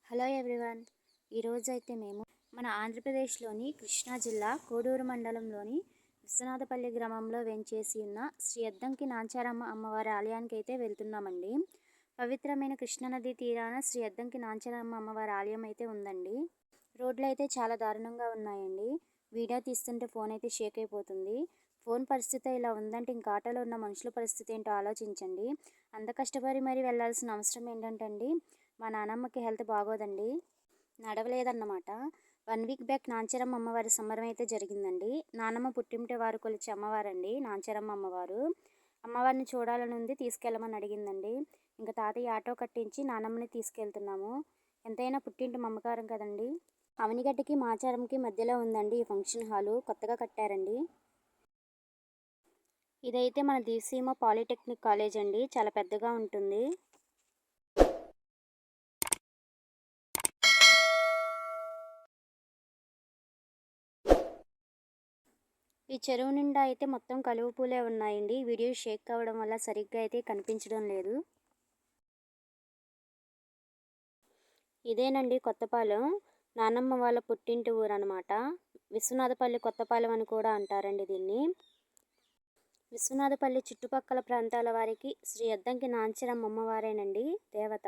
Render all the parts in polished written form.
Hello everyone. ఈరోజు అయితే మేము మన ఆంధ్రప్రదేశ్లోని కృష్ణా జిల్లా కోడూరు మండలంలోని విశ్వనాథపల్లి గ్రామంలో వెంచేసి ఉన్న శ్రీ అద్దంకి నాంచారమ్మ అమ్మవారి ఆలయానికి అయితే వెళ్తున్నామండి. పవిత్రమైన కృష్ణానది తీరాన శ్రీ అద్దంకి నాంచారమ్మ అమ్మవారి ఆలయం అయితే ఉందండి. రోడ్లు అయితే చాలా దారుణంగా ఉన్నాయండి. వీడియో తీస్తుంటే ఫోన్ అయితే షేక్ అయిపోతుంది. ఫోన్ పరిస్థితి ఇలా ఉందంటే ఇంకా ఆటోలో ఉన్న మనుషుల పరిస్థితి ఏంటో ఆలోచించండి. అంత కష్టపడి మరి వెళ్ళాల్సిన అవసరం ఏంటంటే మా నానమ్మకి హెల్త్ బాగోదండి, నడవలేదన్నమాట. 1 వీక్ బ్యాక్ నాంచారమ్మ అమ్మవారి సంబరం అయితే జరిగిందండి. నానమ్మ పుట్టింటే వారు కొలిచే అమ్మవారండి నాంచారమ్మ అమ్మవారు. అమ్మవారిని చూడాలని ఉంది, తీసుకెళ్ళమని అడిగిందండి. ఇంకా తాతయ్య ఆటో కట్టించి నానమ్మని తీసుకెళ్తున్నాము. ఎంతైనా పుట్టింటి మమకారం కదండి. అవనిగడ్డకి మాచారంకి మధ్యలో ఉందండి ఈ ఫంక్షన్ హాలు, కొత్తగా కట్టారండి. ఇదైతే మన దిసీమ పాలిటెక్నిక్ కాలేజ్ అండి, చాలా పెద్దగా ఉంటుంది. ఈ చెరువు నిండా అయితే మొత్తం కలువ పూలే ఉన్నాయండి. వీడియో షేక్ కావడం వల్ల సరిగ్గా అయితే కనిపించడం లేదు. ఇదేనండి కొత్తపాలెం, నానమ్మ వాళ్ళ పుట్టింటి ఊరు అనమాట. విశ్వనాథపల్లి కొత్తపాలెం అని కూడా అంటారండి దీన్ని. విశ్వనాథపల్లి చుట్టుపక్కల ప్రాంతాల వారికి శ్రీ అద్దంకి నాంచారమ్మ అమ్మవారేనండి దేవత.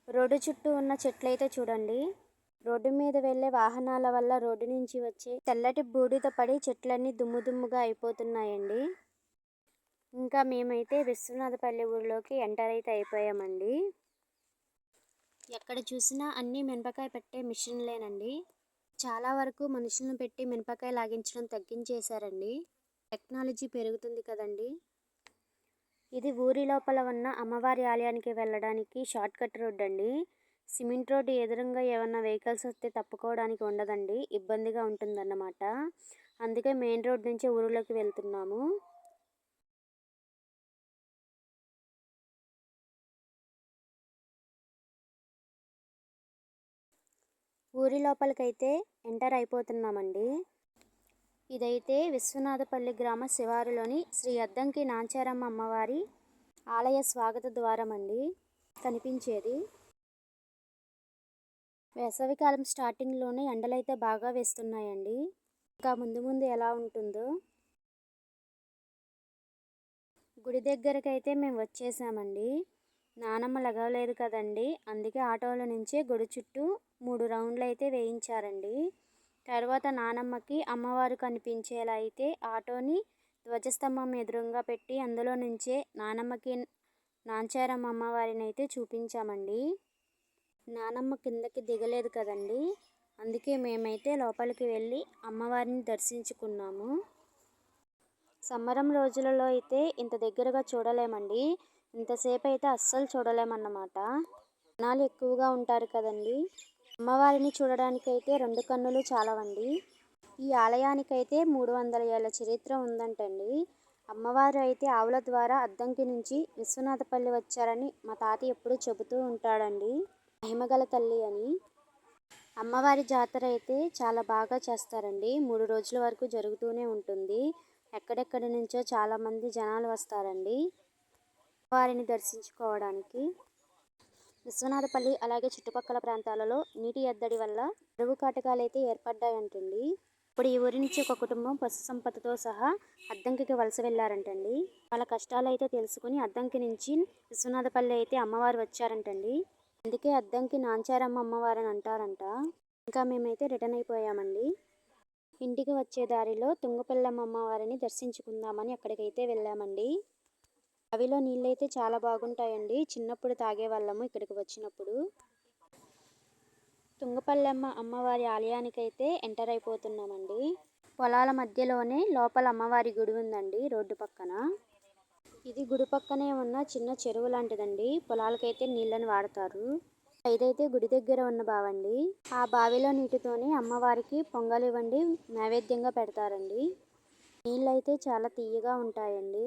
రోడ్డు చుట్టూ ఉన్న చెట్లయితే చూడండి. రోడ్డు మీద వెళ్ళే వాహనాల వల్ల రోడ్డు నుంచి వచ్చే తెల్లటి బూడిద పడి చెట్లన్నీ దుమ్ముగా అయిపోతున్నాయండి. ఇంకా మేమైతే విశ్వనాథపల్లి ఊరిలోకి ఎంటర్ అయితే అయిపోయామండి. ఎక్కడ చూసినా అన్నీ మినపకాయ పెట్టే మిషన్లేనండి. చాలా వరకు మనుషులను పెట్టి మినపకాయ లాగించడం తగ్గించేశారండి. టెక్నాలజీ పెరుగుతుంది కదండి. ఇది ఊరి లోపల ఉన్న అమ్మవారి ఆలయానికి వెళ్ళడానికి షార్ట్ కట్ రోడ్ అండి. సిమెంట్ రోడ్డు ఎదురుగా ఏమన్నా వెహికల్స్ వస్తే తప్పుకోవడానికి ఉండదండి, ఇబ్బందిగా ఉంటుందన్నమాట. అందుకే మెయిన్ రోడ్ నుంచి ఊరిలోకి వెళ్తున్నాము. ఊరి లోపలికైతే ఎంటర్ అయిపోతున్నామండి. ఇదైతే విశ్వనాథపల్లి గ్రామ శివారులోని శ్రీ అద్దంకి నాంచారమ్మ అమ్మవారి ఆలయ స్వాగత ద్వారం అండి కనిపించేది. వేసవికాలం స్టార్టింగ్లోనే ఎండలైతే బాగా వేస్తున్నాయండి. ఇంకా ముందు ఎలా ఉంటుందో. గుడి దగ్గరికి అయితే మేము వచ్చేసామండి. నానమ్మ లెగవలేదు కదండి, అందుకే ఆటోల నుంచే గుడి చుట్టూ 3 రౌండ్లు అయితే వేయించారండి. తర్వాత నానమ్మకి అమ్మవారు కనిపించేలా అయితే ఆటోని ధ్వజస్తంభం ఎదురుగా పెట్టి అందులో నుంచే నానమ్మకి నాంచారమ్మ అమ్మవారిని అయితే చూపించామండి. నానమ్మ కిందకి దిగలేదు కదండి, అందుకే మేమైతే లోపలికి వెళ్ళి అమ్మవారిని దర్శించుకున్నాము. సంబరం రోజులలో అయితే ఇంత దగ్గరగా చూడలేమండి. ఇంతసేపు అయితే అస్సలు చూడలేమన్నమాట. జనాలు ఎక్కువగా ఉంటారు కదండి. అమ్మవారిని చూడడానికి అయితే 2 కన్నులు చాలవండి. ఈ ఆలయానికైతే 300 ఏళ్ల చరిత్ర ఉందంటండి. అమ్మవారు అయితే ఆవుల ద్వారా అద్దంకి నుంచి విశ్వనాథపల్లి వచ్చారని మా తాత ఎప్పుడూ చెబుతూ ఉంటాడండి. మహిమగల తల్లి అని. అమ్మవారి జాతర అయితే చాలా బాగా చేస్తారండి. 3 రోజుల వరకు జరుగుతూనే ఉంటుంది. ఎక్కడెక్కడి నుంచో చాలామంది జనాలు వస్తారండి వారిని దర్శించుకోవడానికి. విశ్వనాథపల్లి అలాగే చుట్టుపక్కల ప్రాంతాలలో నీటి ఎద్దడి వల్ల కరువు కాటకాలు అయితే ఏర్పడ్డాయంటండి. ఇప్పుడు ఈ ఊరి నుంచి ఒక కుటుంబం పశు సంపదతో సహా అద్దంకి వలస వెళ్ళారంటండి. వాళ్ళ కష్టాలు అయితే తెలుసుకుని అద్దంకి నుంచి విశ్వనాథపల్లి అయితే అమ్మవారు వచ్చారంటండి. అందుకే అద్దంకి నాంచారమ్మ అమ్మవారు అని అంటారంట. ఇంకా మేమైతే రిటర్న్ అయిపోయామండి. ఇంటికి వచ్చే దారిలో తుంగపల్లమ్మ అమ్మవారిని దర్శించుకుందామని అక్కడికైతే వెళ్ళామండి. అవిలో నీళ్ళైతే చాలా బాగుంటాయండి. చిన్నప్పుడు తాగేవాళ్ళము ఇక్కడికి వచ్చినప్పుడు. తుంగపల్లమ్మ అమ్మవారి ఆలయానికైతే ఎంటర్ అయిపోతున్నామండి. పొలాల మధ్యలోనే లోపల అమ్మవారి గుడి ఉందండి రోడ్డు పక్కన. ఇది గుడి పక్కనే ఉన్న చిన్న చెరువు లాంటిదండి. పొలాలకైతే నీళ్ళని వాడతారు. ఇదైతే గుడి దగ్గర ఉన్న బావండి. ఆ బావిలో నీటితోనే అమ్మవారికి పొంగలి వండి నైవేద్యంగా పెడతారండి. నీళ్ళైతే చాలా తీయగా ఉంటాయండి.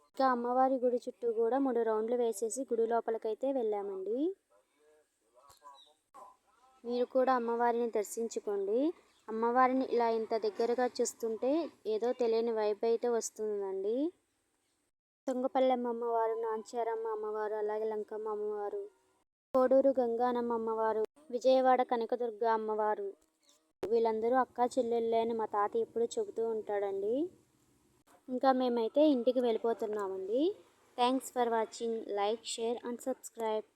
ఇంకా అమ్మవారి గుడి చుట్టూ కూడా 3 రౌండ్లు వేసేసి గుడి లోపలికైతే వెళ్ళామండి. మీరు కూడా అమ్మవారిని దర్శించుకోండి. అమ్మవారిని ఇలా ఇంత దగ్గరగా చూస్తుంటే ఏదో తెలియని వైబ్ అయితే వస్తుందండి. తుంగపల్లెమ్మ అమ్మవారు, నాంచారమ్మ అమ్మవారు, అలాగే లంకమ్మ అమ్మవారు, కోడూరు గంగానమ్మ అమ్మవారు, విజయవాడ కనకదుర్గ అమ్మవారు. వీళ్ళందరూ అక్కా చెల్లెళ్ళే అని మా తాత ఎప్పుడూ చెబుతూ ఉంటాడండి. ఇంకా మేమైతే ఇంటికి వెళ్ళిపోతున్నామండి. Thanks for watching. Like, share and subscribe.